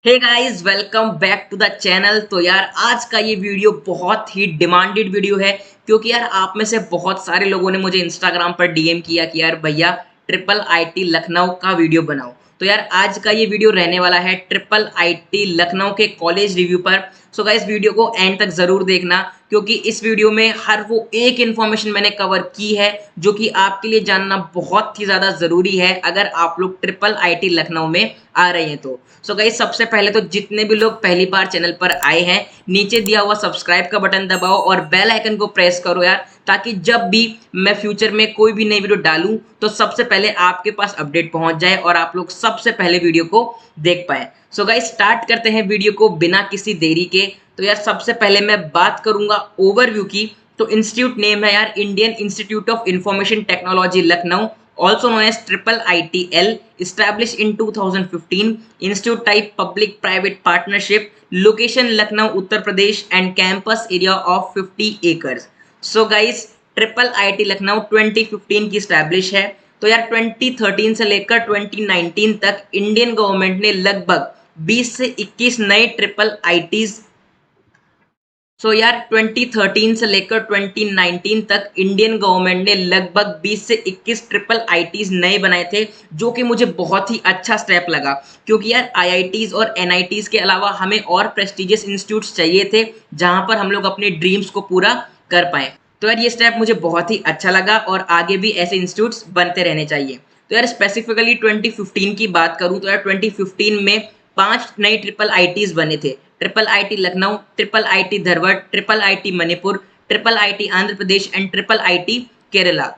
Hey guys, welcome back to the channel. तो यार आज का ये वीडियो बहुत ही डिमांडेड वीडियो है क्योंकि यार आप में से बहुत सारे लोगों ने मुझे इंस्टाग्राम पर डीएम किया कि यार भैया ट्रिपल आईटी लखनऊ का वीडियो बनाओ। तो यार आज का ये वीडियो रहने वाला है ट्रिपल आईटी लखनऊ के कॉलेज रिव्यू पर। सो गाइस वीडियो को एंड तक जरूर देखना क्योंकि इस वीडियो में हर वो एक इन्फॉर्मेशन मैंने कवर की है जो कि आपके लिए जानना बहुत ही ज्यादा जरूरी है अगर आप लोग ट्रिपल आईटी लखनऊ में आ रहे हैं तो। सो गाइस सबसे पहले तो जितने भी लोग पहली बार चैनल पर आए हैं नीचे दिया हुआ सब्सक्राइब का बटन दबाओ और बेल आइकन को प्रेस करो यार, ताकि जब भी मैं फ्यूचर में कोई भी नई वीडियो डालूं तो सबसे पहले आपके पास अपडेट पहुंच जाए और आप लोग सबसे पहले वीडियो को देख पाए। सो गाइस स्टार्ट करते हैं वीडियो को बिना किसी देरी के। तो यार सबसे पहले मैं बात करूंगा ओवरव्यू की। तो इंस्टीट्यूट नेम है यार Indian institute of information technology Lucknow, also known as Triple ITL, established in 2015. Institute type public private partnership, location Lucknow Uttar Pradesh and campus area of 50 acres. So guys triple IT Lucknow 2015 की establish है। तो यार 2013 से लेकर 2019 तक Indian government ने लगभग 20 से 21 नए ट्रिपल आईटीज। सो यार 2013 से लेकर 2019 तक इंडियन गवर्नमेंट ने लगभग 20 से 21 ट्रिपल आईटीज नए बनाए थे, जो कि मुझे बहुत ही अच्छा स्टेप लगा क्योंकि यार आईआईटीज और एनआईटीज के अलावा हमें और प्रेस्टिजियस इंस्टीट्यूट्स चाहिए थे जहां पर हम लोग अपने ड्रीम्स को पूरा कर पाए। तो यार ये स्टेप मुझे बहुत ही अच्छा लगा और आगे भी ऐसे इंस्टीट्यूट्स बनते रहने चाहिए। तो यार स्पेसिफिकली 2015 की बात करूं तो यार 2015 में 5 नए ट्रिपल आईटीज बने थे। Triple IT Lucknow, triple IT Dharwad, triple IT Manipur, triple IT Andhra Pradesh and triple IT Kerala.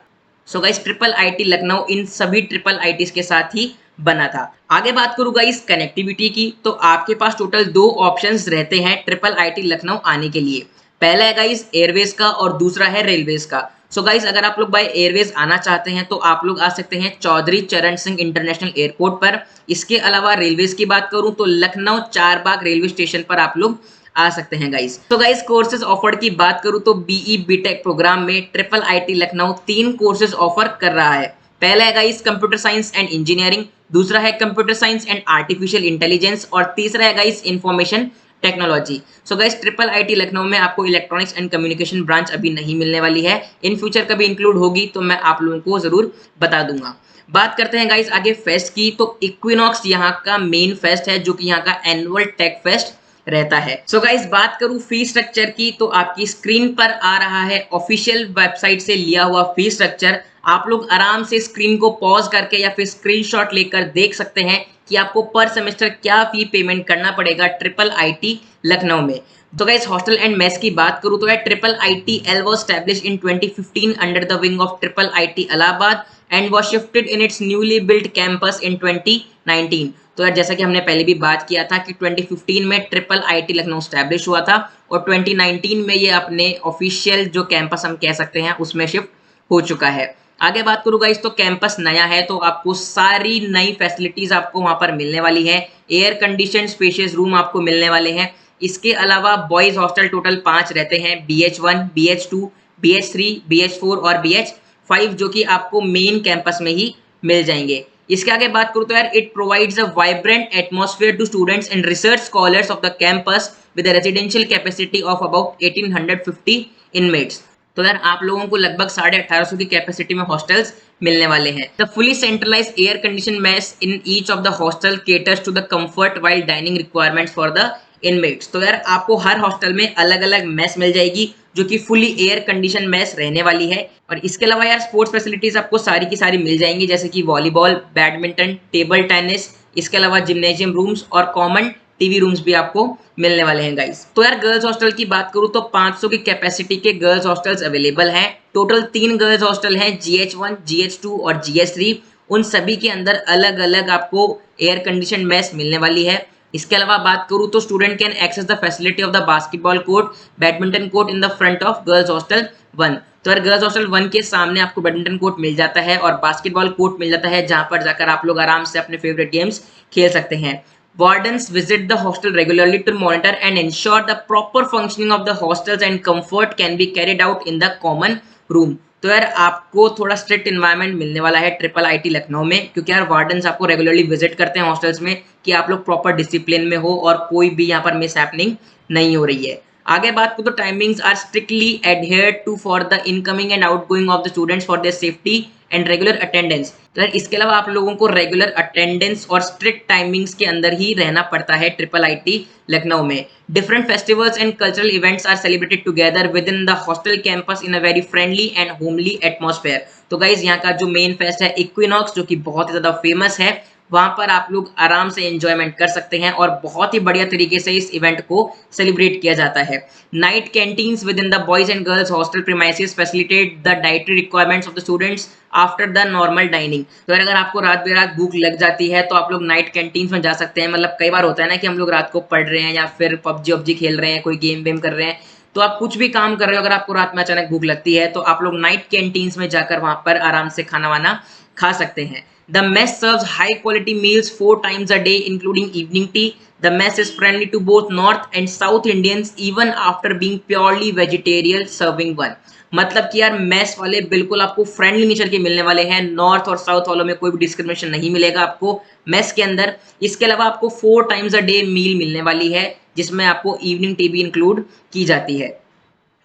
So guys triple IT Lucknow इन सभी ट्रिपल आईटीज के साथ ही बना था। आगे बात करूंगा इस कनेक्टिविटी की, तो आपके पास टोटल दो ऑप्शंस रहते हैं ट्रिपल आईटी लखनऊ आने के लिए। पहला है गाइस एयरवेज का और दूसरा है रेलवेज का। सो गाइस अगर आप लोग बाय एयरवेज आना चाहते हैं तो आप लोग आ सकते हैं चौधरी चरण सिंह इंटरनेशनल एयरपोर्ट पर। इसके अलावा रेलवेज की बात करूं तो लखनऊ चारबाग रेलवे स्टेशन पर आप लोग आ सकते हैं गाइस। तो गाइस कोर्सेज ऑफर्ड की बात करूं तो बीई बीटेक प्रोग्राम में triple IT Lucknow 3 courses offer कर रहा है। पहला है guys computer science and engineering, दूसरा है computer science and artificial intelligence और तीसरा है guys information technology. So guys triple IT Lucknow में आपको इलेक्ट्रॉनिक्स एंड कम्युनिकेशन ब्रांच अभी नहीं मिलने वाली है, इन फ्यूचर कभी इंक्लूड होगी तो मैं आप लोगों को जरूर बता दूंगा। बात करते हैं गाइस आगे फेस्ट की। तो इक्विनॉक्स यहाँ का मेन फेस्ट है जो कि यहाँ का एनुअल टेक फेस्ट रहता है। सो गाइस बात करूं फी स्ट्रक्चर की तो आपकी स्क्रीन पर आ रहा है ऑफिशियल वेबसाइट से लिया हुआ फी स्ट्रक्चर। आप लोग आराम से स्क्रीन को पॉज करके या फिर स्क्रीनशॉट लेकर देख सकते हैं कि आपको पर सेमेस्टर क्या फी पेमेंट करना पड़ेगा ट्रिपल आईटी लखनऊ में। तो गाइस हॉस्टल एंड मेस की बात करूं तो triple IT L was established in 2015 under the wing of triple IT Allahabad and was shifted in its newly built campus इन 2019। तो यार जैसा कि हमने पहले भी बात किया था कि 2015 में ट्रिपल आईटी लखनऊ स्टैब्लिश हुआ था और 2019 में ये अपने ऑफिशियल जो कैंपस हम कह सकते हैं उसमें शिफ्ट हो चुका है। आगे बात करूँ गाइस तो कैंपस नया है तो आपको सारी नई फैसिलिटीज आपको वहां पर मिलने वाली है। एयर कंडीशन स्पेशियस रूम आपको मिलने वाले हैं। इसके अलावा बॉयज हॉस्टल टोटल 5 रहते हैं, BH1, BH2, BH3, BH4 और BH5, जो कि आपको मेन कैंपस में ही मिल जाएंगे। इसके आगे बात करूँ तो यार it provides a vibrant atmosphere to students and research scholars of the campus with a residential capacity of about 1850 inmates. तो यार आप लोगों को लगभग 1850 की कैपेसिटी में हॉस्टल्स मिलने वाले हैं। The fully centralised air condition mess in each of the hostel caters to the comfort while dining requirements for the inmates. तो यार आपको हर हॉस्टल में अलग अलग मेस मिल जाएगी जो कि फुली एयर कंडीशन मेस रहने वाली है। और इसके अलावा यार स्पोर्ट्स फैसिलिटीज आपको सारी की सारी मिल जाएंगी जैसे कि वॉलीबॉल, बैडमिंटन, टेबल टेनिस, इसके अलावा जिम्नेजियम रूम्स और कॉमन टीवी रूम्स भी आपको मिलने वाले हैं गाइस। तो यार गर्ल्स हॉस्टल की बात करूं तो 500 की कैपेसिटी के गर्ल्स हॉस्टल्स अवेलेबल हैं। टोटल 3 गर्ल्स हॉस्टल हैं, GH1, GH2 और GH3। उन सभी के अंदर अलग अलग आपको एयर कंडीशन मेस मिलने वाली है। इसके अलावा बात करूं तो student can access the facility of the basketball court, badminton court in the front of girls hostel 1। तो यार गर्ल्स हॉस्टल 1 के सामने आपको बैडमिंटन कोर्ट मिल जाता है और बास्केटबॉल कोर्ट मिल जाता है जहां पर जाकर आप लोग आराम से अपने फेवरेट गेम्स खेल सकते हैं। Wardens visit the hostel regularly to monitor and ensure the proper functioning of the hostels and comfort can be carried out in the common room। तो यार आपको थोड़ा स्ट्रिक्ट एनवायरनमेंट मिलने वाला है ट्रिपल आईटी लखनऊ में, क्योंकि यार वार्डन्स आपको रेगुलरली विजिट करते हैं हॉस्टल्स में कि आप लोग प्रॉपर डिसिप्लिन में हो और कोई भी यहाँ पर मिस हैपनिंग नहीं हो रही है। आगे बात करूँ तो timings are strictly adhered to for the incoming and outgoing of the students for their safety and regular attendance. तो यार इसके अलावा आप लोगों को रेगुलर अटेंडेंस और स्ट्रिक्ट टाइमिंग्स के अंदर ही रहना पड़ता है ट्रिपल आईटी लखनऊ में। Different festivals and cultural events are celebrated together with in the hostel campus in a very friendly and homely atmosphere. तो गाइज यहाँ का जो मेन फेस्ट है इक्विनॉक्स, जो कि बहुत ही ज्यादा फेमस है, वहां पर आप लोग आराम से एंजॉयमेंट कर सकते हैं और बहुत ही बढ़िया तरीके से इस इवेंट को सेलिब्रेट किया जाता है। Night canteens with in the boys and girls hostel premises facilitate the dietary requirements of the students after the normal dining. तो अगर आपको रात बेरात भूख लग जाती है तो आप लोग नाइट कैंटीन्स में जा सकते हैं। मतलब कई बार होता है ना कि हम लोग रात को पढ़ रहे हैं या फिर पबजी वबजी खेल रहे हैं, कोई गेम वेम कर रहे हैं, तो आप कुछ भी काम कर रहे हो, अगर आपको रात में अचानक भूख लगती है तो आप लोग नाइट कैंटीन्स में जाकर वहां पर आराम से खाना वाना खा सकते हैं। The mess serves high quality meals 4 times a day, including evening tea. The mess is friendly to both North and South Indians, even after being purely vegetarian, serving one. मतलब कि यार मेस वाले बिल्कुल आपको फ्रेंडली नेचर के मिलने वाले हैं। नॉर्थ और साउथ वालों में कोई भी डिस्क्रिमिनेशन नहीं मिलेगा आपको मेस के अंदर। इसके अलावा आपको 4 times a day मील मिलने वाली है, जिसमें आपको इवनिंग टी भी इंक्लूड की जाती है।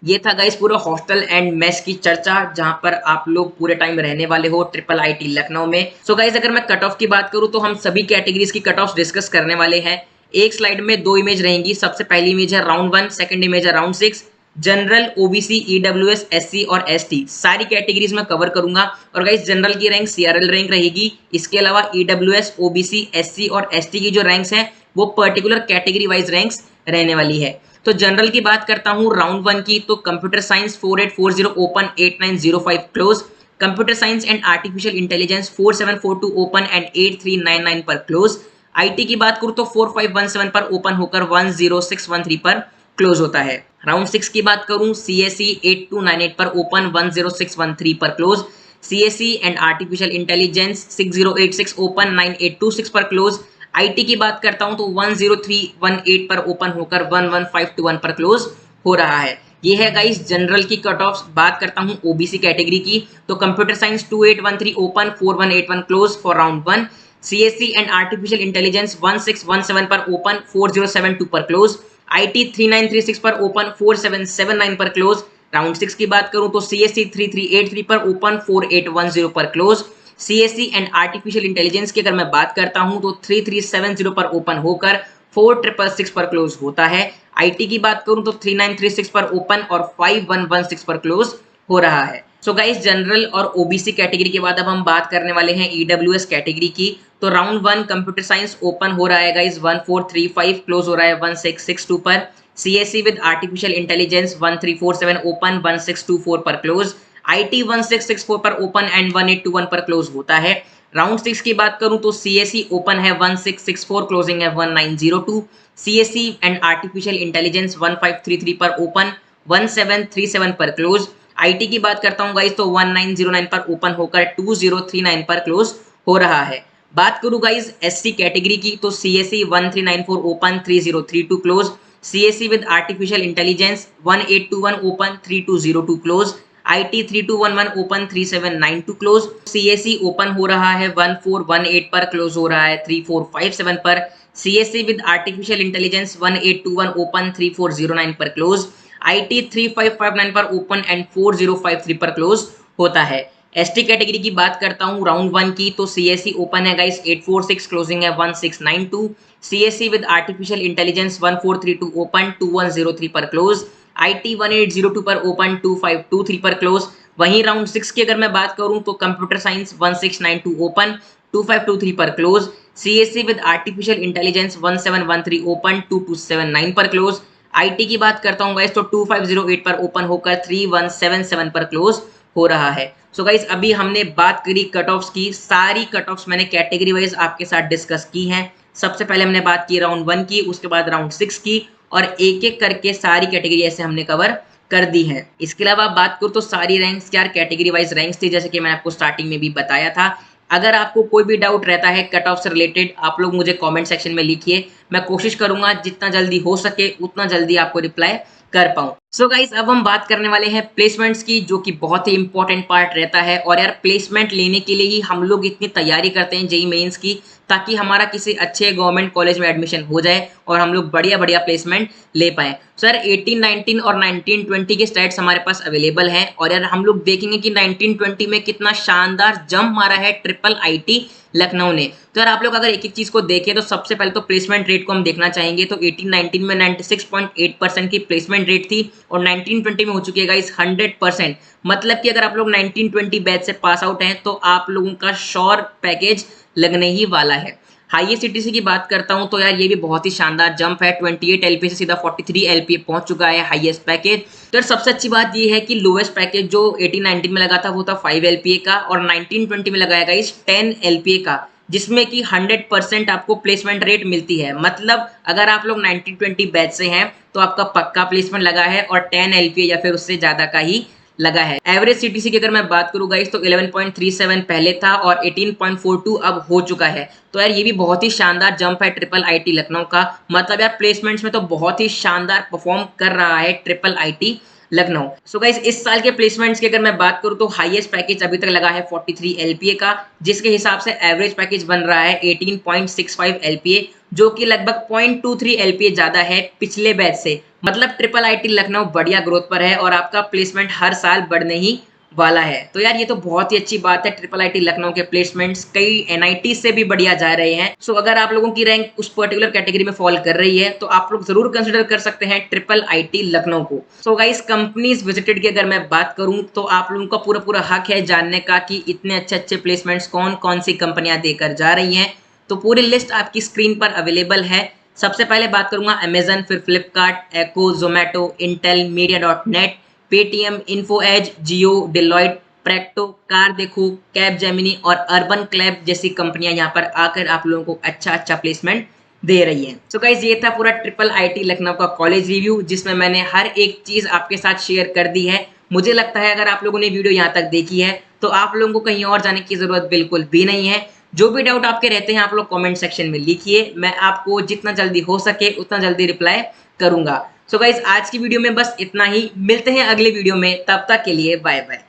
ये था गाइस पूरा हॉस्टल एंड मेस की चर्चा, जहां पर आप लोग पूरे टाइम रहने वाले हो ट्रिपल आईटी लखनऊ में। सो गाइस अगर मैं कट ऑफ की बात करूं तो हम सभी कैटेगरीज की कट ऑफ डिस्कस करने वाले हैं। एक स्लाइड में 2 इमेज रहेंगी। सबसे पहली इमेज है राउंड 1, सेकंड इमेज है round 6। General, OBC, EWS, SC और एसटी सारी कैटेगरीज में कवर करूंगा। और गाइस जनरल की रैंक सीआरएल रैंक रहेगी। इसके अलावा ईडब्ल्यूएस, ओबीसी, एससी और एसटी की जो रैंक्स हैं वो पर्टिकुलर कैटेगरी वाइज रैंक्स रहने वाली है। तो जनरल की बात करता हूं राउंड 1 की, तो computer science 4840 open 8905 close. Computer science and artificial intelligence 4742 open and 8399 पर क्लोज। आईटी की बात करूं तो 4517 पर ओपन होकर 10613 पर क्लोज होता है। राउंड 6 की बात करूं सीएससी 8298 पर ओपन 10613 पर close. CSC and artificial intelligence 6086 open 9826 पर क्लोज। आईटी की बात करता हूं तो 10318 पर ओपन होकर 11521 पर क्लोज हो रहा है। ये है गाइस जनरल की कट ऑफ। बात करता हूं ओबीसी कैटेगरी की, तो computer science 2813 open 4181 close for round 1। CSC and artificial intelligence 1617 पर ओपन 4072 पर क्लोज। आईटी 3936 पर ओपन 4779 पर क्लोज। राउंड 6 की बात करूं तो सीएससी 3383 पर ओपन 4810 पर close. CSC and artificial intelligence की अगर मैं बात करता हूं तो 3370 पर ओपन होकर 4666 पर क्लोज होता है। आईटी की बात करूं तो 3936 पर ओपन और 5116 पर क्लोज हो रहा है। सो गाइस जनरल और ओबीसी कैटेगरी के बाद अब हम बात करने वाले हैं ईडब्ल्यूएस कैटेगरी की। तो राउंड 1 कंप्यूटर साइंस ओपन हो रहा है गाइस 1435, क्लोज हो रहा है 1662 पर। CSC with artificial intelligence 1347 open 1624 पर क्लोज। आईटी 1664 पर ओपन एंड 1821 पर क्लोज होता है। राउंड 6 की बात करूं तो सीएससी ओपन है 1664, क्लोजिंग है 1902। सीएससी एंड आर्टिफिशियल इंटेलिजेंस 1533 पर ओपन 1737 पर क्लोज। आईटी की बात करता हूं गाइस तो 1909 पर ओपन होकर 2039 पर क्लोज हो रहा है। बात करूं गाइस एससी कैटेगरी की, तो CSC 1394 open 3032 close. CSC with artificial intelligence 1821 open 3202 close. IT 3211 open 3792 close. CSC open हो रहा है 1418 पर, क्लोज हो रहा है 3457 पर। CSC with artificial intelligence 1821 open 3409 पर क्लोज। आईटी 3559 पर ओपन एंड 4053 पर क्लोज होता है। एसटी कैटेगरी की बात करता हूं राउंड 1 की, तो सीएससी ओपन है गाइस 846, क्लोजिंग है 1692। CSC with artificial intelligence 1432 open 2103 पर क्लोज। आईटी 1802 पर ओपन 2523 पर क्लोज। वहीं राउंड 6 की अगर मैं बात करूं तो कंप्यूटर साइंस 1692 ओपन 2523 पर close. CSC with artificial intelligence 1713 open 2279 पर क्लोज। आईटी की बात करता हूं गाइस तो 2508 पर ओपन होकर 3177 पर क्लोज हो रहा है। सो गाइस अभी हमने बात करी कट ऑफ्स की। सारी कट ऑफ्स मैंने कैटेगरी वाइज आपके साथ डिस्कस की हैं। सबसे पहले हमने बात की राउंड 1 की, उसके बाद राउंड 6 की, और एक एक करके सारी कैटेगरी ऐसे हमने कवर कर दी है। इसके अलावा बात करूं तो सारी रैंक्स यार कैटेगरी वाइज रैंक्स थी, जैसे कि मैंने आपको स्टार्टिंग में भी बताया था अगर आपको कोई भी डाउट रहता है कट ऑफ से रिलेटेड, आप लोग मुझे कमेंट सेक्शन में लिखिए। मैं कोशिश करूंगा जितना जल्दी हो सके उतना जल्दी आपको रिप्लाई कर पाऊँ। सो गाइस, अब हम बात करने वाले हैं प्लेसमेंट्स की, जो कि बहुत ही इंपॉर्टेंट पार्ट रहता है। और यार प्लेसमेंट लेने के लिए ही हम लोग इतनी तैयारी करते हैं जेईई मेंस की, ताकि हमारा किसी अच्छे गवर्नमेंट कॉलेज में एडमिशन हो जाए और हम लोग बढ़िया-बढ़िया प्लेसमेंट ले पाएँ। सर 18, 19 और 19, 20 के स्टैट्स हमारे पास अवेलेबल हैं और यार हम लोग देखेंगे कि 19, 20 में कितना शानदार जंप मारा है ट्रिपल आईटी लखनऊ ने। तो यार आप लोग अगर एक-एक चीज़ को देखें तो सबसे पहले तो प्लेसमेंट रेट को हम देखना चाहेंगे। तो 18, 19 में 96.8% की प्लेसमेंट रेट थी और 19, 20 में हो चुकी है गाइस 100%। मतलब कि अगर आप लोग 19, 20 बैच से पास आउट हैं तो आप लोगों का श्योर पैकेज लगने ही वाला है। हाईएस्ट सीटीसी की बात करता हूं तो यार ये भी बहुत ही शानदार जंप है। 28 एलपीए से सीधा 43 एलपीए पहुंच चुका है हाईएस्ट पैकेज। तो यार सबसे अच्छी बात ये है कि लोएस्ट पैकेज जो 18, 19 में लगा था वो था 5 एलपीए का और 19, 20 में लगाया गया इस 10 एलपीए का, जिसमें कि 100% आपको प्लेसमेंट रेट मिलती है। मतलब अगर आप लोग 19, 20 बैच से हैं तो आपका पक्का प्लेसमेंट लगा है और 10 एलपीए या फिर उससे ज्यादा का ही लगा है। एवरेज सीटीसी की अगर मैं बात करूं गाइस तो 11.37 पहले था और 18.42 अब हो चुका है। तो यार ये भी बहुत ही शानदार जंप है ट्रिपल आईटी लखनऊ का। मतलब यार प्लेसमेंट्स में तो बहुत ही शानदार परफॉर्म कर रहा है triple IT Lucknow. So guys, इस साल के प्लेसमेंट्स की अगर मैं बात करूं तो हाईएस्ट पैकेज अभी तक लगा है 43 एलपीए का, जिसके हिसाब से एवरेज पैकेज बन रहा है 18.65 एलपीए, जो कि लगभग 0.23 एलपीए ज्यादा है पिछले बैच से। मतलब ट्रिपल आईटी लखनऊ बढ़िया ग्रोथ पर है और आपका प्लेसमेंट हर साल बढ़ने ही वाला है। तो यार ये तो बहुत ही अच्छी बात है। ट्रिपल आईटी लखनऊ के प्लेसमेंट्स कई एनआईटी से भी बढ़िया जा रहे हैं। सो अगर आप लोगों की रैंक उस पर्टिकुलर कैटेगरी में फॉल कर रही है तो आप लोग जरूर कंसिडर कर सकते हैं ट्रिपल आईटी लखनऊ को। सो गाइस, कंपनीज विजिटेड की अगर मैं बात करूं तो आप लोगों का पूरा पूरा हक है जानने का कि इतने अच्छे अच्छे प्लेसमेंट्स कौन कौन सी कंपनियां देकर जा रही हैं। तो पूरी लिस्ट आपकी स्क्रीन पर अवेलेबल है। सबसे पहले बात करूंगा अमेजन, फिर Flipkart, Acko, Zomato, Intel, media dot net, Paytm, info edge, Jio, Deloitte, Practo, CarDekho, cab Gemini और अर्बन क्लैब जैसी कंपनियां यहां पर आकर आप लोगों को अच्छा अच्छा प्लेसमेंट दे रही है। सो गाइस, ये था पूरा ट्रिपल आईटी लखनऊ का कॉलेज रिव्यू, जिसमें मैंने हर एक चीज आपके साथ शेयर कर दी है। मुझे लगता है अगर आप लोगों ने वीडियो यहाँ तक देखी है तो आप लोगों को कहीं और जाने की जरूरत बिल्कुल भी नहीं है। जो भी डाउट आपके रहते हैं आप लोग कमेंट सेक्शन में लिखिए, मैं आपको जितना जल्दी हो सके उतना जल्दी रिप्लाई करूंगा। सो गाइस, आज की वीडियो में बस इतना ही। मिलते हैं अगले वीडियो में, तब तक के लिए बाय बाय।